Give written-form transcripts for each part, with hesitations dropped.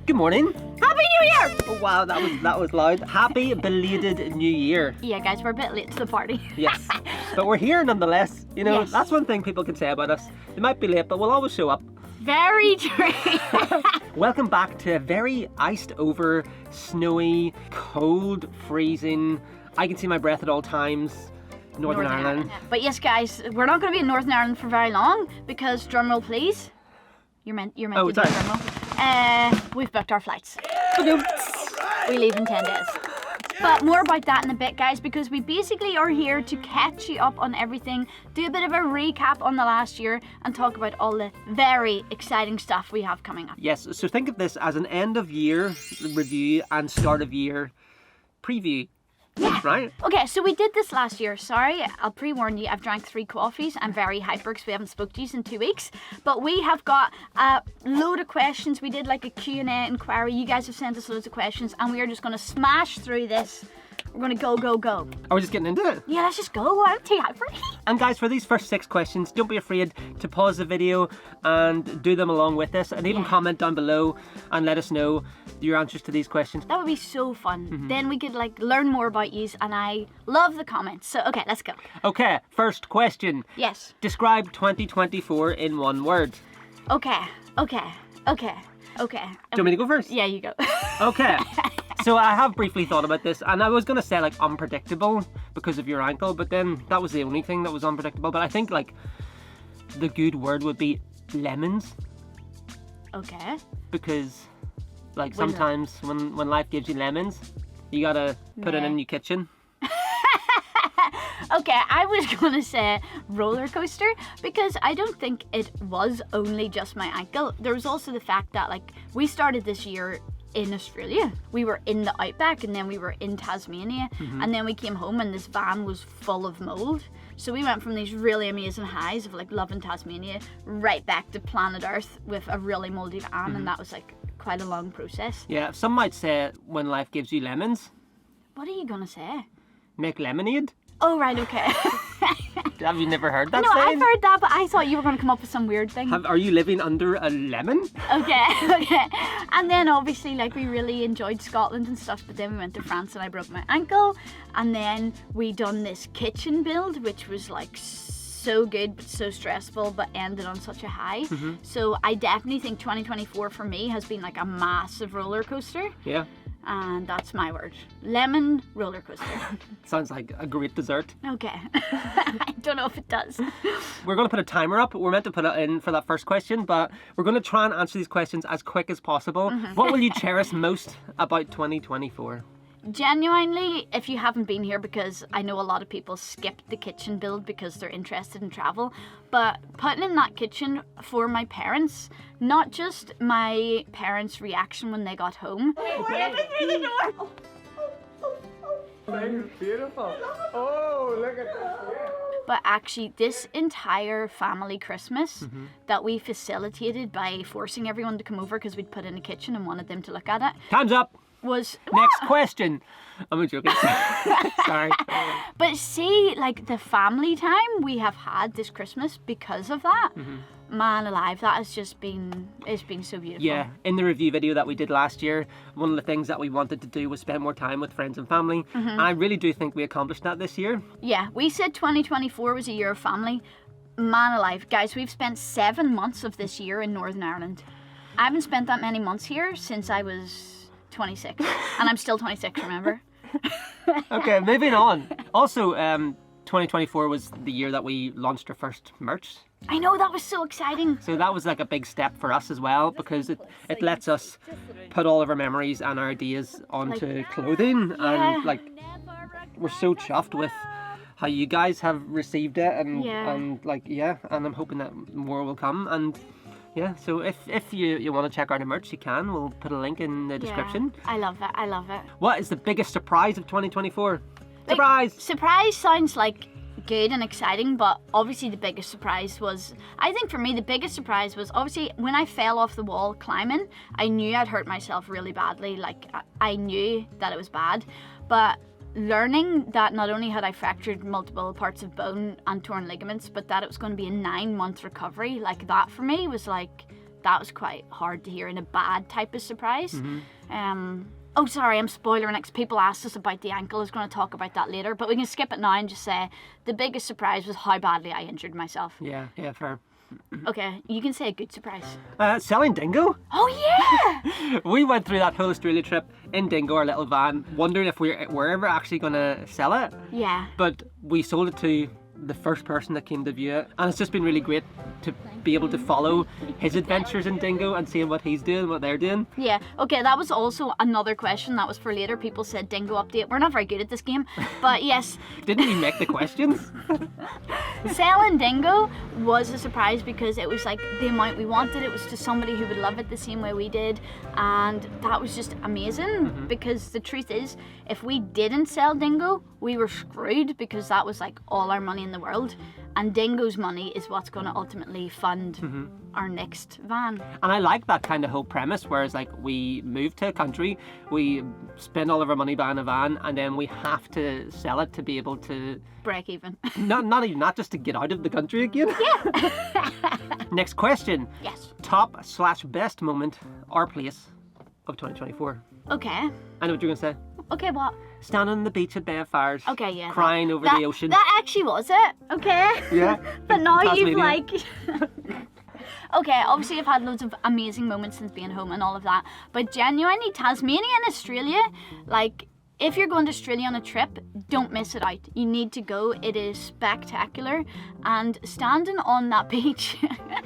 Good morning. Happy New Year! Oh, wow, that was loud. Happy belated New Year. Yeah, guys, we're a bit late to the party. Yes, but we're here nonetheless. You know, Yes. That's one thing people can say about us. They might be late, but we'll always show up. Very true. Welcome back to a very iced over, snowy, cold, freezing, I can see my breath at all times, Northern Ireland. But yes, guys, we're not going to be in Northern Ireland for very long because, drumroll please, you're meant to do drumroll. We've booked our flights. We leave in 10 days. But more about that in a bit, guys, because we basically are here to catch you up on everything, do a bit of a recap on the last year, and talk about all the very exciting stuff we have coming up. Yes, so think of this as an end of year review and start of year preview. Yeah. Right? Okay, so we did this last year. Sorry, I'll pre-warn you, I've drank 3 coffees. I'm very hyper because we haven't spoke to you in 2 weeks. But we have got a load of questions. We did like a Q&A inquiry. You guys have sent us loads of questions and we are just going to smash through this. We're going to go. Are we just getting into it? Yeah, let's just go. I'm too hyper. And guys, for these first 6 questions, don't be afraid to pause the video and do them along with us, and even comment down below and let us know your answers to these questions. That would be so fun. Then we could like learn more about you, and I love the comments. So okay, let's go. Okay, first question. Yes. Describe 2024 in one word. Okay. Do you want me to go first? Yeah, you go. Okay. So I have briefly thought about this, and I was going to say like unpredictable because of your ankle, but then that was the only thing that was unpredictable. But I think like the good word would be lemons. Okay. Because like sometimes when life gives you lemons, you gotta put it in your kitchen. Okay, I was gonna say roller coaster because I don't think it was only just my ankle. There was also the fact that like we started this year in Australia. We were in the outback and then we were in Tasmania and then we came home and this van was full of mold. So we went from these really amazing highs of like loving Tasmania right back to planet Earth with a really moldy van and that was like quite a long process. Yeah, some might say when life gives you lemons. What are you gonna say? Make lemonade. Oh right, okay. Have you never heard that No, saying? I've heard that, but I thought you were going to come up with some weird thing. Are you living under a lemon? Okay. And then obviously like we really enjoyed Scotland and stuff, but then we went to France and I broke my ankle. And then we done this kitchen build, which was like so good, but so stressful, but ended on such a high. So I definitely think 2024 for me has been like a massive roller coaster. Yeah. And that's my word. Lemon roller coaster. Sounds like a great dessert. Okay. I don't know if it does. We're going to put a timer up. We're meant to put it in for that first question, but we're going to try and answer these questions as quick as possible. What will you cherish most about 2024? Genuinely, if you haven't been here, because I know a lot of people skipped the kitchen build because they're interested in travel, but putting in that kitchen for my parents, not just my parents' reaction when they got home. Let me through the door! Beautiful. Oh, look at this. But actually, this entire family Christmas that we facilitated by forcing everyone to come over because we'd put in a kitchen and wanted them to look at it Time's up. was... Next question. I'm joking. Sorry. But see, like the family time we have had this Christmas because of that, man alive, that has just been, it's been so beautiful. Yeah, in the review video that we did last year, one of the things that we wanted to do was spend more time with friends and family. And I really do think we accomplished that this year. Yeah, we said 2024 was a year of family. Man alive, guys, we've spent 7 months of this year in Northern Ireland. I haven't spent that many months here since I was 26. And I'm still 26, remember? Okay, moving on. Also, 2024 was the year that we launched our first merch. I know, that was so exciting. So that was like a big step for us as well, because it lets us put all of our memories and our ideas onto clothing. And like, we're so chuffed with how you guys have received it and like, yeah, and I'm hoping that more will come. And yeah, so if you want to check out our merch, you can. We'll put a link in the description. Yeah, I love it, I love it. What is the biggest surprise of 2024? Surprise! Surprise sounds like good and exciting, but obviously the biggest surprise was, I think for me the biggest surprise was obviously when I fell off the wall climbing. I knew I'd hurt myself really badly, like I knew that it was bad, but learning that not only had I fractured multiple parts of bone and torn ligaments, but that it was going to be a 9-month recovery, like that for me was like that was quite hard to hear, and a bad type of surprise. Oh, sorry, I'm spoiling it because people asked us about the ankle. I was going to talk about that later, but we can skip it now and just say the biggest surprise was how badly I injured myself. Yeah, fair. Okay, you can say a good surprise. Selling Dingo. Oh, yeah! We went through that whole Australia trip in Dingo, our little van, wondering if we're ever actually going to sell it. Yeah. But we sold it to the first person that came to view it, and it's just been really great to be able to follow his adventures in Dingo and seeing what he's doing, what they're doing. Yeah, okay, that was also another question that was for later. People said Dingo update. We're not very good at this game, but yes. Didn't we make the questions? Selling Dingo was a surprise because it was like the amount we wanted. It was to somebody who would love it the same way we did, and that was just amazing because the truth is, if we didn't sell Dingo, we were screwed because that was like all our money in the world, and Dingo's money is what's going to ultimately fund our next van. And I like that kind of whole premise, whereas like we move to a country, we spend all of our money buying a van, and then we have to sell it to be able to break even. not just to get out of the country again. Yeah. Next question. Yes. Top/best moment or place of 2024. Okay. I know what you're gonna say. Okay, what? Standing on the beach at Bay of Fires. Okay, yeah. Crying over the ocean. That actually was it. Okay. Yeah. But now Tasmania. you've like. Okay, obviously I've had loads of amazing moments since being home and all of that, but genuinely Tasmania and Australia, like, if you're going to Australia on a trip, don't miss it out. You need to go. It is spectacular. And standing on that beach,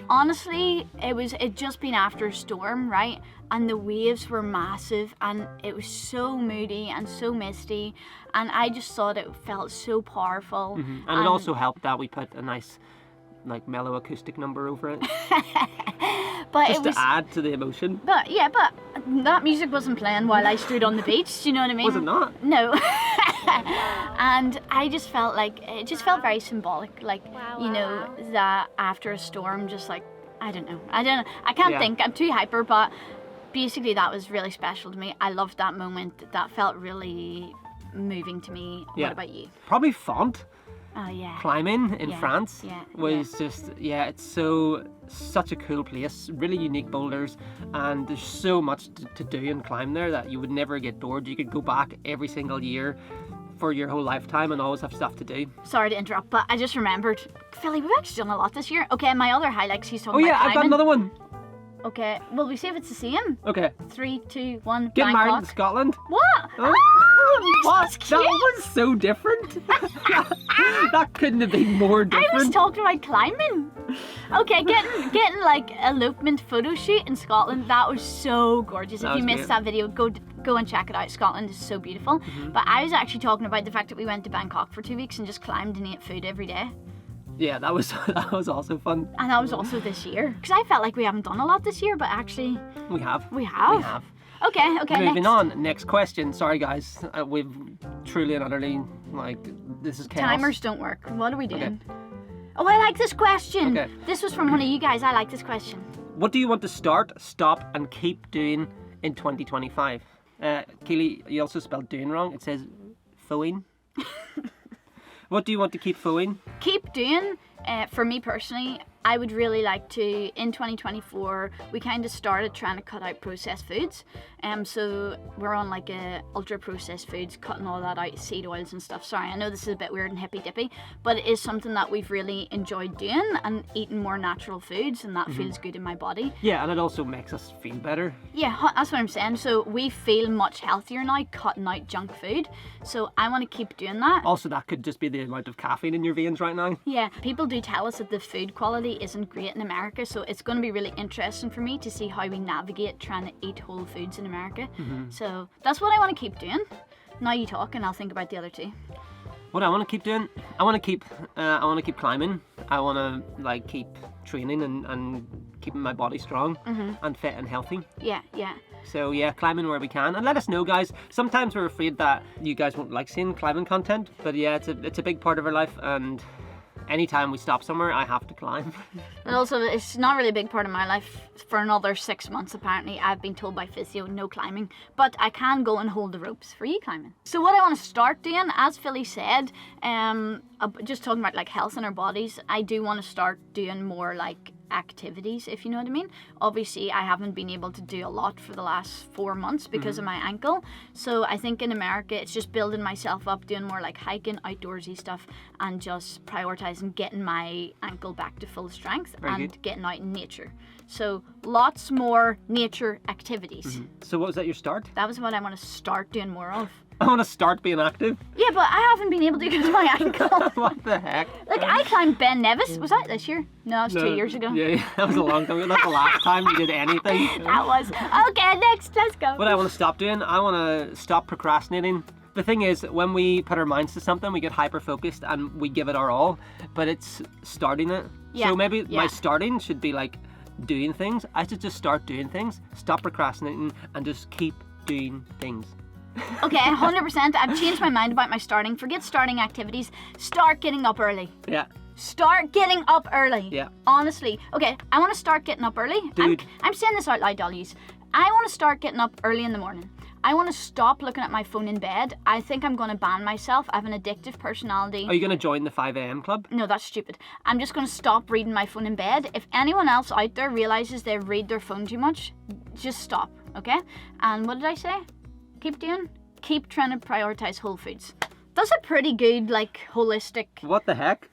honestly, it just been after a storm, right? And the waves were massive, and it was so moody and so misty, and I just thought it felt so powerful. And it also helped that we put a nice, like, mellow acoustic number over it. But Just it was, to add to the emotion. But that music wasn't playing while I stood on the beach. Do you know what I mean? Was it not? No. And I just felt like it just felt very symbolic, like you know, that after a storm, just like I don't know. I can't think. I'm too hyper, but basically that was really special to me. I loved that moment. That felt really moving to me. Yeah. What about you? Probably Font. Oh yeah. Climbing in Yeah, France yeah, was just, it's such a cool place, really unique boulders, and there's so much to do and climb there that you would never get bored. You could go back every single year for your whole lifetime and always have stuff to do. Sorry to interrupt, but I just remembered, Philly, we've actually done a lot this year. Okay, my other highlights, he's talking about I've got climbing. another one. Okay, will we see if it's the same? Okay. 3, 2, 1, Get married in Bangkok. Scotland. What? Oh. Oh, What? that's cute. That was so different. That couldn't have been more different. I was talking about climbing. Okay, getting like elopement photo shoot in Scotland. That was so gorgeous. That If you was missed great. that video, go and check it out. Scotland is so beautiful. But I was actually talking about the fact that we went to Bangkok for 2 weeks and just climbed and ate food every day. Yeah, that was also fun. And that was also this year. Because I felt like we haven't done a lot this year, but actually We have. we have. We have. Okay, Moving next. on. Next question. Sorry, guys. We've truly and utterly, this is chaos. Timers don't work. What are we doing? Oh, I like this question. Okay. This was from one of you guys. I like this question. What do you want to start, stop, and keep doing in 2025? Keely, you also spelled doing wrong. It says foing. What do you want to keep foing? Keep doing. For me personally, I would really like to, in 2024, we kind of started trying to cut out processed foods. So we're on like a ultra processed foods, cutting all that out, seed oils and stuff. Sorry, I know this is a bit weird and hippy dippy, but it is something that we've really enjoyed doing and eating more natural foods, and that feels good in my body. Yeah, and it also makes us feel better. Yeah, that's what I'm saying. So we feel much healthier now, cutting out junk food. So I want to keep doing that. Also, that could just be the amount of caffeine in your veins right now. Yeah, people do tell us that the food quality isn't great in America, so it's going to be really interesting for me to see how we navigate trying to eat whole foods in America. So that's what I want to keep doing. Now you talk and I'll think about the other two. What I want to keep doing? I want to keep climbing. I want to keep training and keeping my body strong and fit and healthy. Yeah. So yeah, climbing where we can, and let us know, guys. Sometimes we're afraid that you guys won't like seeing climbing content, but yeah, it's a big part of our life, and anytime we stop somewhere, I have to climb. And also, it's not really a big part of my life. For another 6 months, apparently, I've been told by physio, no climbing. But I can go and hold the ropes for you climbing. So what I want to start doing, as Philly said, just talking about like health in our bodies, I do want to start doing more like activities, if you know what I mean. Obviously, I haven't been able to do a lot for the last 4 months because of my ankle. So I think in America, it's just building myself up, doing more like hiking, outdoorsy stuff, and just prioritizing getting my ankle back to full strength getting out in nature. So lots more nature activities. So what was that, your start? That was what I want to start doing more of. I want to start being active. Yeah, but I haven't been able to because of my ankle. What the heck? Like, I climbed Ben Nevis. Was that this year? No, it was 2 years ago. Yeah, that was a long time ago. That's the last time you did anything. That was. Okay, next, let's go. What I want to stop doing, I want to stop procrastinating. The thing is, when we put our minds to something, we get hyper-focused and we give it our all, but it's starting it. Yeah, So maybe my yeah. starting should be like doing things. I should just start doing things, stop procrastinating, and just keep doing things. Okay, 100%. I've changed my mind about my starting. Forget starting activities. Start getting up early. Yeah. Start getting up early. Yeah. Honestly. Okay, I want to start getting up early. Dude. I'm saying this out loud, dollies. I want to start getting up early in the morning. I want to stop looking at my phone in bed. I think I'm going to ban myself. I have an addictive personality. Are you going to join the 5 a.m. club? No, that's stupid. I'm just going to stop reading my phone in bed. If anyone else out there realizes they read their phone too much, just stop, okay? And what did I say? Keep trying to prioritize whole foods. That's a pretty good, like, holistic... What the heck?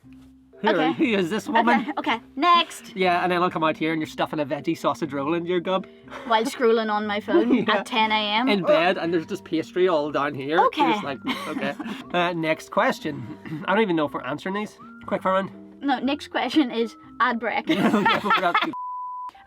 Who is this woman? Okay, next. Yeah, and then I'll come out here and you're stuffing a veggie sausage roll into your gob. While scrolling on my phone at 10 a.m. In bed, and there's just pastry all down here. Okay. You're just like, okay. Next question. I don't even know if we're answering these. Quick fire round. No, next question is ad break. Yeah, we're about to-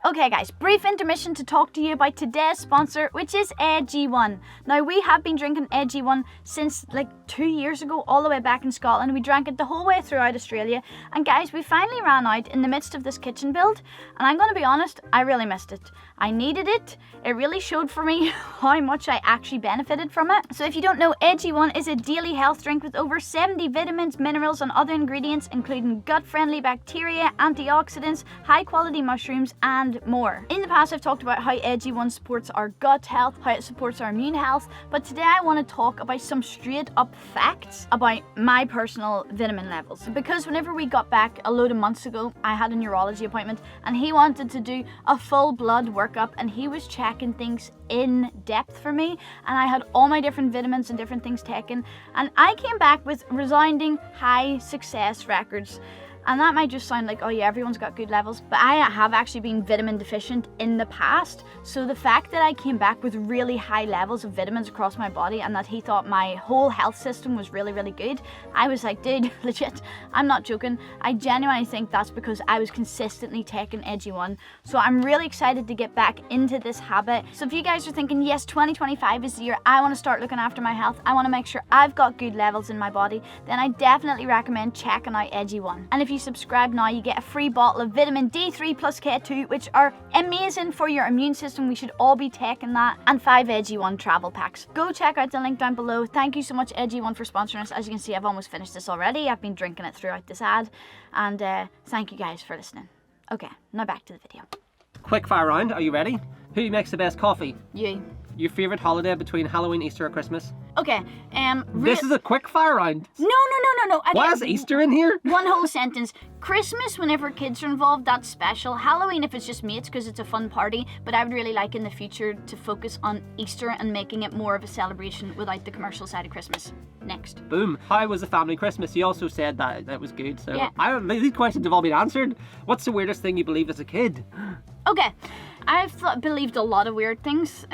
Okay guys, brief intermission to talk to you about today's sponsor, which is AG1. Now we have been drinking AG1 since like 2 years ago, all the way back in Scotland. We drank it the whole way throughout Australia. And guys, we finally ran out in the midst of this kitchen build. And I'm gonna be honest, I really missed it. I needed it. It really showed for me how much I actually benefited from it. So if you don't know, AG1 is a daily health drink with over 70 vitamins, minerals and other ingredients, including gut-friendly bacteria, antioxidants, high-quality mushrooms and more. In the past, I've talked about how AG1 supports our gut health, how it supports our immune health, but today I want to talk about some straight up facts about my personal vitamin levels. Because whenever we got back a load of months ago, I had a neurology appointment and he wanted to do a full blood workup and he was checking things in depth for me, and I had all my different vitamins and different things taken, and I came back with resounding high success records. And that might just sound like, oh yeah, everyone's got good levels, but I have actually been vitamin deficient in the past. So the fact that I came back with really high levels of vitamins across my body and that he thought my whole health system was really, really good, I was like, dude, legit, I'm not joking. I genuinely think that's because I was consistently taking AG1. So I'm really excited to get back into this habit. So if you guys are thinking, yes, 2025 is the year I want to start looking after my health, I want to make sure I've got good levels in my body, then I definitely recommend checking out AG1. And if you subscribe now, you get a free bottle of vitamin D3 plus K2, which are amazing for your immune system. We should all be taking that, and 5 AG1 travel packs. Go check out the link down below. Thank you so much AG1 for sponsoring us. As you can see, I've almost finished this already. I've been drinking it throughout this ad, and thank you guys for listening. Okay, now back to the video. Quick fire round. Are you ready? Who makes the best coffee? You. Your favourite holiday between Halloween, Easter or Christmas? Okay, This is a quick fire round. No. Why is Easter in here? One whole sentence. Christmas, whenever kids are involved, that's special. Halloween, if it's just mates, because it's a fun party. But I would really like in the future to focus on Easter and making it more of a celebration without the commercial side of Christmas. Next. Boom. How was the family Christmas? You also said that was good. So Yeah. these questions have all been answered. What's the weirdest thing you believed as a kid? Okay, I've believed a lot of weird things.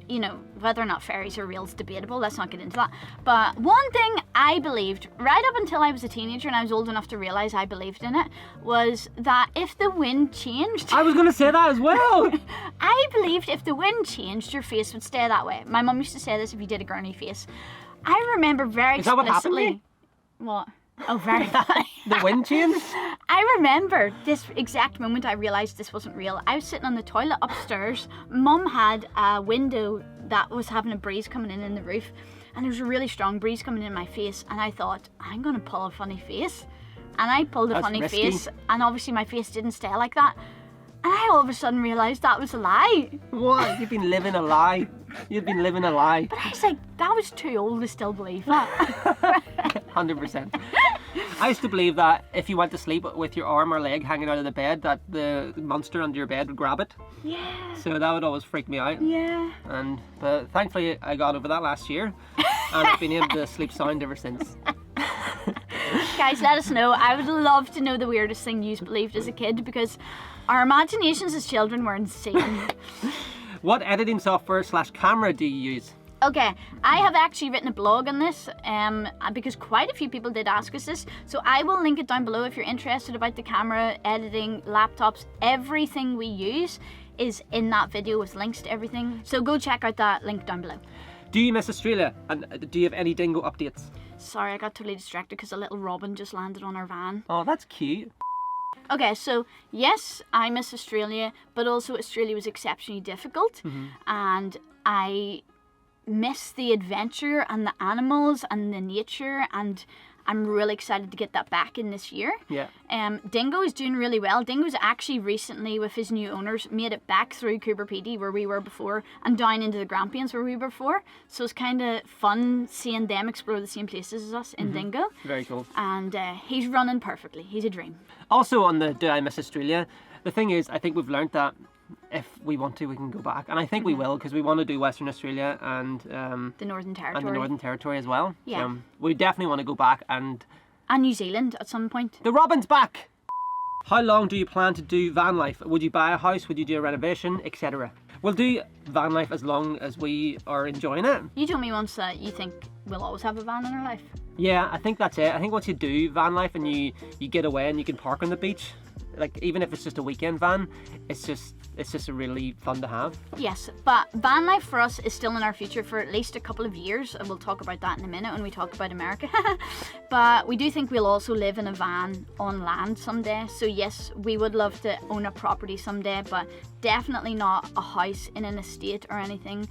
You know, whether or not fairies are real is debatable. Let's not get into that. But one thing I believed, right up until I was a teenager and I was old enough to realize I believed in it, was that if the wind changed... I was going to say that as well. I believed if the wind changed, your face would stay that way. My mum used to say this if you did a gurney face. I remember very Is that what explicitly... happened to you? What? Oh, very funny. The wind changed? I remember this exact moment I realised this wasn't real. I was sitting on the toilet upstairs. Mum had a window that was having a breeze coming in the roof, and there was a really strong breeze coming in my face, and I thought, I'm going to pull a funny face. And I pulled a That's funny risky. face, and obviously my face didn't stay like that. And I all of a sudden realised that was a lie. What? You've been living a lie. You've been living a lie. But I was like, that was too old to still believe that. 100%. I used to believe that if you went to sleep with your arm or leg hanging out of the bed, that the monster under your bed would grab it. Yeah. So that would always freak me out. Yeah. But thankfully I got over that last year, and I've been able to sleep sound ever since. Guys, let us know. I would love to know the weirdest thing you believed as a kid, because our imaginations as children were insane. What editing software / camera do you use? Okay, I have actually written a blog on this because quite a few people did ask us this. So I will link it down below if you're interested about the camera, editing, laptops, everything we use is in that video with links to everything. So go check out that link down below. Do you miss Australia? And do you have any dingo updates? Sorry, I got totally distracted because a little robin just landed on our van. Oh, that's cute. Okay, so yes, I miss Australia, but also Australia was exceptionally difficult, and I miss the adventure and the animals and the nature, and I'm really excited to get that back in this year. Yeah. Dingo is doing really well. Dingo's actually recently, with his new owners, made it back through Cooper Pedy where we were before and down into the Grampians where we were before. So it's kind of fun seeing them explore the same places as us in Dingo. Very cool. And he's running perfectly. He's a dream. Also on the Do I Miss Australia, the thing is, I think we've learnt that if we want to, we can go back. And I think we will, because we want to do Western Australia and The Northern Territory. and the Northern Territory as well. Yeah. So we definitely want to go back. And And New Zealand at some point. the Robin's back! How long do you plan to do van life? Would you buy a house? Would you do a renovation? Etc. We'll do van life as long as we are enjoying it. You told me once that you think we'll always have a van in our life. Yeah, I think that's it. I think once you do van life and you get away and you can park on the beach, like even if it's just a weekend van, it's just really fun to have. Yes, but van life for us is still in our future for at least a couple of years, and we'll talk about that in a minute when we talk about America. But we do think we'll also live in a van on land someday. So yes, we would love to own a property someday, but definitely not a house in an estate or anything.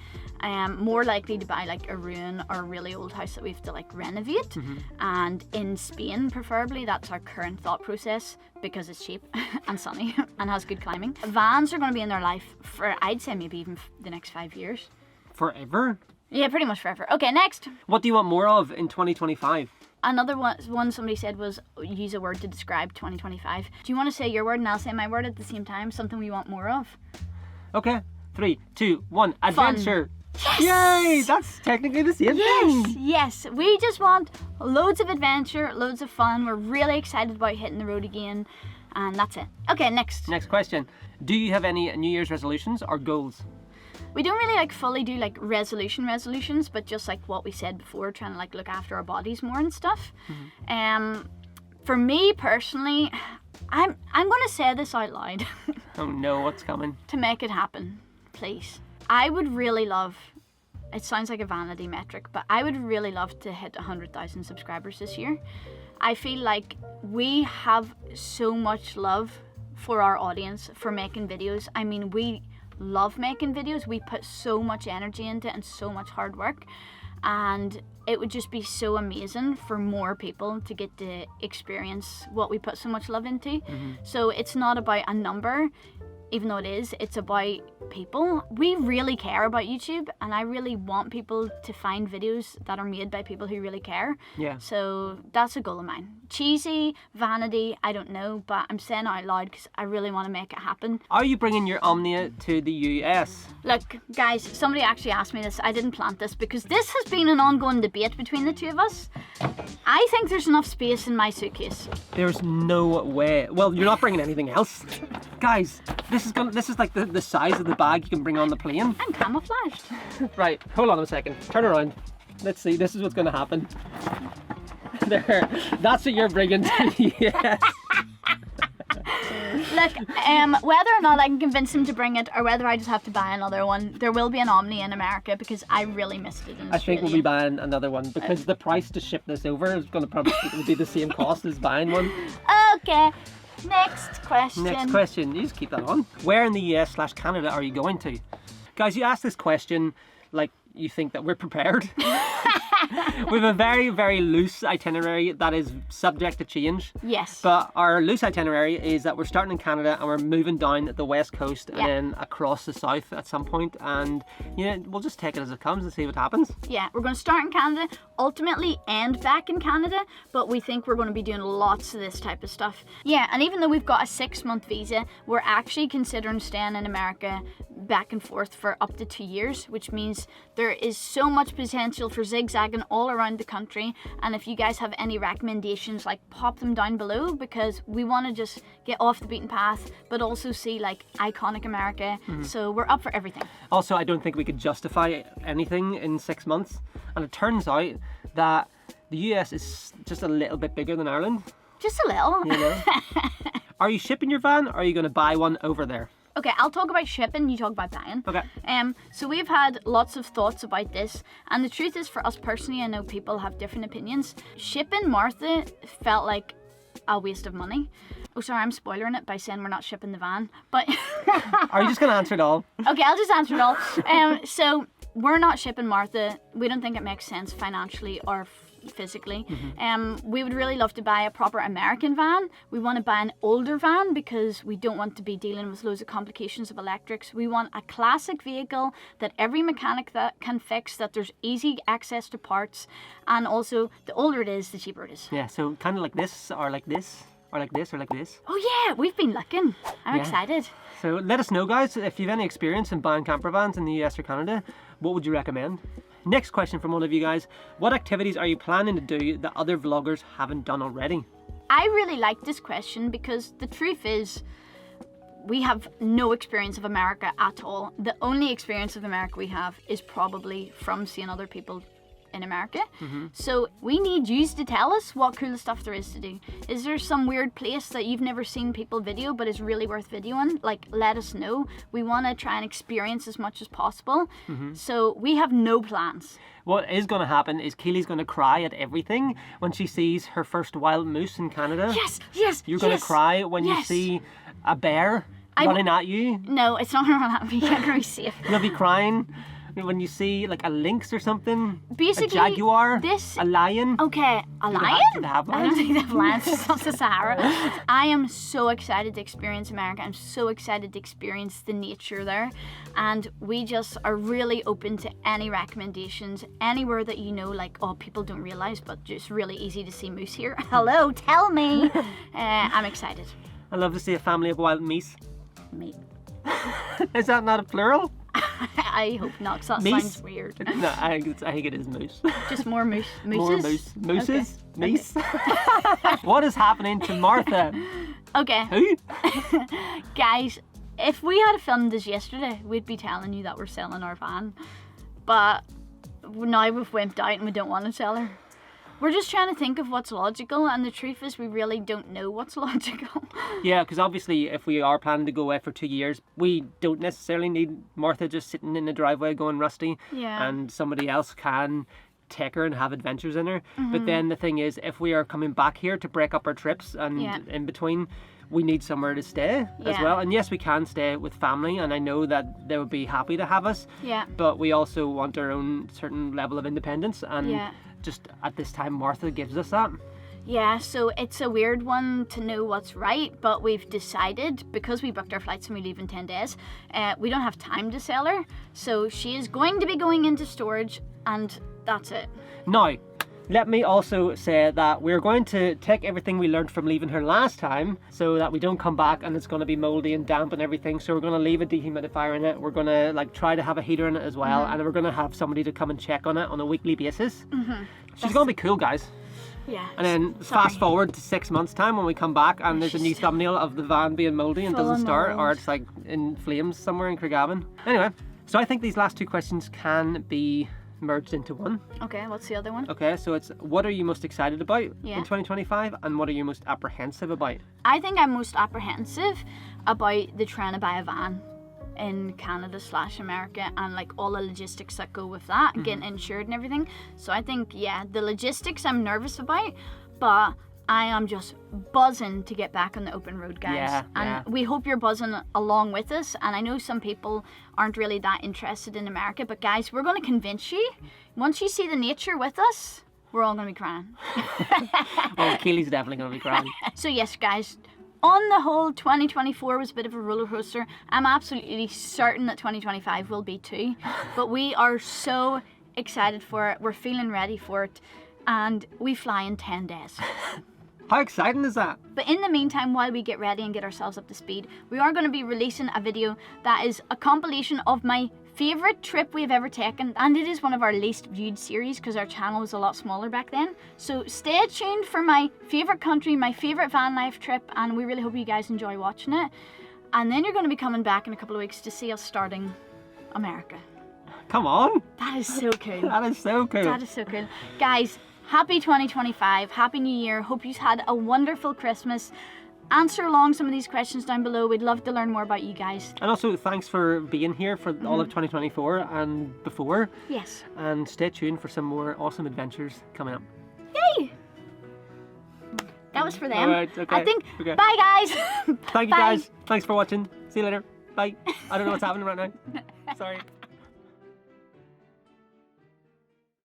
More likely to buy like a ruin or a really old house that we have to like renovate. And in Spain, preferably, that's our current thought process because it's cheap and sunny and has good climbing. Vans are going to be in their life for, I'd say, maybe even the next 5 years. Forever? Yeah, pretty much forever. Okay, next. What do you want more of in 2025? Another one somebody said was use a word to describe 2025. Do you want to say your word and I'll say my word at the same time? Something we want more of? Okay, 3, 2, 1. Adventure. Yes! Yay! That's technically the same thing. Yes. We just want loads of adventure, loads of fun. We're really excited about hitting the road again. And that's it. Okay, next. Next question. Do you have any New Year's resolutions or goals? We don't really like fully do like resolutions, but just like what we said before, trying to like look after our bodies more and stuff. For me personally, I'm gonna say this out loud. Oh no, what's coming? To make it happen, please. I would really love, it sounds like a vanity metric, but I would really love to hit 100,000 subscribers this year. I feel like we have so much love for our audience for making videos. I mean, we love making videos. We put so much energy into it and so much hard work. And it would just be so amazing for more people to get to experience what we put so much love into. So it's not about a number, even though it is, it's about people. We really care about YouTube, and I really want people to find videos that are made by people who really care. Yeah. So that's a goal of mine. Cheesy, vanity, I don't know, but I'm saying it out loud because I really want to make it happen. Are you bringing your Omnia to the US? Look, guys, somebody actually asked me this. I didn't plant this because this has been an ongoing debate between the two of us. I think there's enough space in my suitcase. There's no way. Well, you're not bringing anything else. Guys, this is like the size of the bag you can bring on the plane. I'm camouflaged. Right, hold on a second. Turn around. Let's see, this is what's going to happen. There, that's what you're bringing to the US. Look, whether or not I can convince him to bring it or whether I just have to buy another one, there will be an Omni in America because I really missed it in Australia. I think we'll be buying another one because the price to ship this over is going to probably be the same cost as buying one. Okay, next question. Next question, you just keep that on. Where in the US/Canada are you going to? Guys, you asked this question like you think that we're prepared. We have a very, very loose itinerary that is subject to change. Yes. But our loose itinerary is that we're starting in Canada and we're moving down the west coast and then across the south at some point, and we'll just take it as it comes and see what happens. Yeah, we're going to start in Canada, ultimately end back in Canada, but we think we're going to be doing lots of this type of stuff. Yeah, and even though we've got a 6-month visa, we're actually considering staying in America back and forth for up to 2 years, which means there is so much potential for zigzagging all around the country. And if you guys have any recommendations, like pop them down below, because we want to just get off the beaten path but also see like iconic America. So we're up for everything. Also, I don't think we could justify anything in 6 months, and it turns out that the US is just a little bit bigger than Ireland. Just a little. Are you shipping your van, or are you going to buy one over there? Okay, I'll talk about shipping, you talk about buying. Okay. So we've had lots of thoughts about this, and the truth is, for us personally, I know people have different opinions. Shipping Martha felt like a waste of money. Oh, sorry, I'm spoiling it by saying we're not shipping the van, but... Are you just going to answer it all? Okay, I'll just answer it all. So we're not shipping Martha. We don't think it makes sense financially or physically. We would really love to buy a proper American van. We want to buy an older van because we don't want to be dealing with loads of complications of electrics. We want a classic vehicle that every mechanic that can fix, that there's easy access to parts, and also the older it is, the cheaper it is. Yeah, so kind of like this, or like this, or like this, or like this. Oh yeah, we've been looking. I'm excited. So let us know, guys, if you have any experience in buying camper vans in the US or Canada, what would you recommend? Next question from one of you guys. What activities are you planning to do that other vloggers haven't done already? I really like this question because the truth is, we have no experience of America at all. The only experience of America we have is probably from seeing other people in America. So we need you to tell us what cool stuff there is to do. Is there some weird place that you've never seen people video but is really worth videoing? Like, let us know. We want to try and experience as much as possible. So we have no plans. What is going to happen is Keely's going to cry at everything when she sees her first wild moose in Canada. Yes. You're going to cry when you see a bear running at you. No, it's not going to run at me. You're going to be safe. You'll be crying when you see like a lynx or something. Basically, a jaguar, a lion. Okay, a lion? Do they have I don't think they have lions. It's not the Sahara. I am so excited to experience America. I'm so excited to experience the nature there. And we just are really open to any recommendations, anywhere that you know, like, oh, people don't realize, but just really easy to see moose here. Hello, tell me. I'm excited. I love to see a family of wild meese. Me. Is that not a plural? I hope not, because that Meese? sounds weird. No, I think it is moose. Just more moose. More Mooses? moose. Mooses? Okay. Meese? What is happening to Martha? Okay. Who? Guys, if we had filmed this yesterday, we'd be telling you that we're selling our van. But now we've wimped out and we don't want to sell her. We're just trying to think of what's logical, and the truth is we really don't know what's logical. Yeah, because obviously if we are planning to go away for 2 years, we don't necessarily need Martha just sitting in the driveway going rusty. Yeah. And somebody else can take her and have adventures in her. But then the thing is, if we are coming back here to break up our trips and in between, we need somewhere to stay as well. And yes, we can stay with family, and I know that they would be happy to have us. Yeah. But we also want our own certain level of independence, and just at this time Martha gives us that. Yeah, so it's a weird one to know what's right, but we've decided, because we booked our flights and we leave in 10 days, we don't have time to sell her. So she is going to be going into storage, and that's it. Now, let me also say that we're going to take everything we learned from leaving her last time, so that we don't come back and it's going to be moldy and damp and everything. So we're going to leave a dehumidifier in it. We're going to like try to have a heater in it as well, and we're going to have somebody to come and check on it on a weekly basis. She's going to be cool, guys. Yeah. And then fast forward to 6 months time when we come back and there's a new thumbnail of the van being moldy and doesn't start, or it's like in flames somewhere in Craigavon. Anyway, so I think these last two questions can be merged into one. Okay, what's the other one? Okay, so it's what are you most excited about in Yeah. 2025, and what are you most apprehensive about? I think I'm most apprehensive about the trying to buy a van in Canada/America and like all the logistics that go with that, getting insured and everything. So I think, yeah, the logistics I'm nervous about, but I am just buzzing to get back on the open road, guys. Yeah, and we hope you're buzzing along with us. And I know some people aren't really that interested in America, but guys, we're going to convince you. Once you see the nature with us, we're all going to be crying. Well, Keely's definitely going to be crying. So yes, guys, on the whole, 2024 was a bit of a roller coaster. I'm absolutely certain that 2025 will be too. But we are so excited for it. We're feeling ready for it. And we fly in 10 days. How exciting is that? But in the meantime, while we get ready and get ourselves up to speed, we are going to be releasing a video that is a compilation of my favourite trip we've ever taken, and it is one of our least viewed series because our channel was a lot smaller back then. So stay tuned for my favourite country, my favourite van life trip, and we really hope you guys enjoy watching it. And then you're going to be coming back in a couple of weeks to see us starting America. Come on. That is so cool. That is so cool. That is so cool. Guys, happy 2025, happy new year. Hope you've had a wonderful Christmas. Answer along some of these questions down below. We'd love to learn more about you guys. And also, thanks for being here for all of 2024 and before. Yes. And stay tuned for some more awesome adventures coming up. Yay! That was for them. Alright, okay. I think, Okay. bye guys! Thank you Bye. guys. Thanks for watching. See you later. Bye. I don't know what's happening right now. Sorry.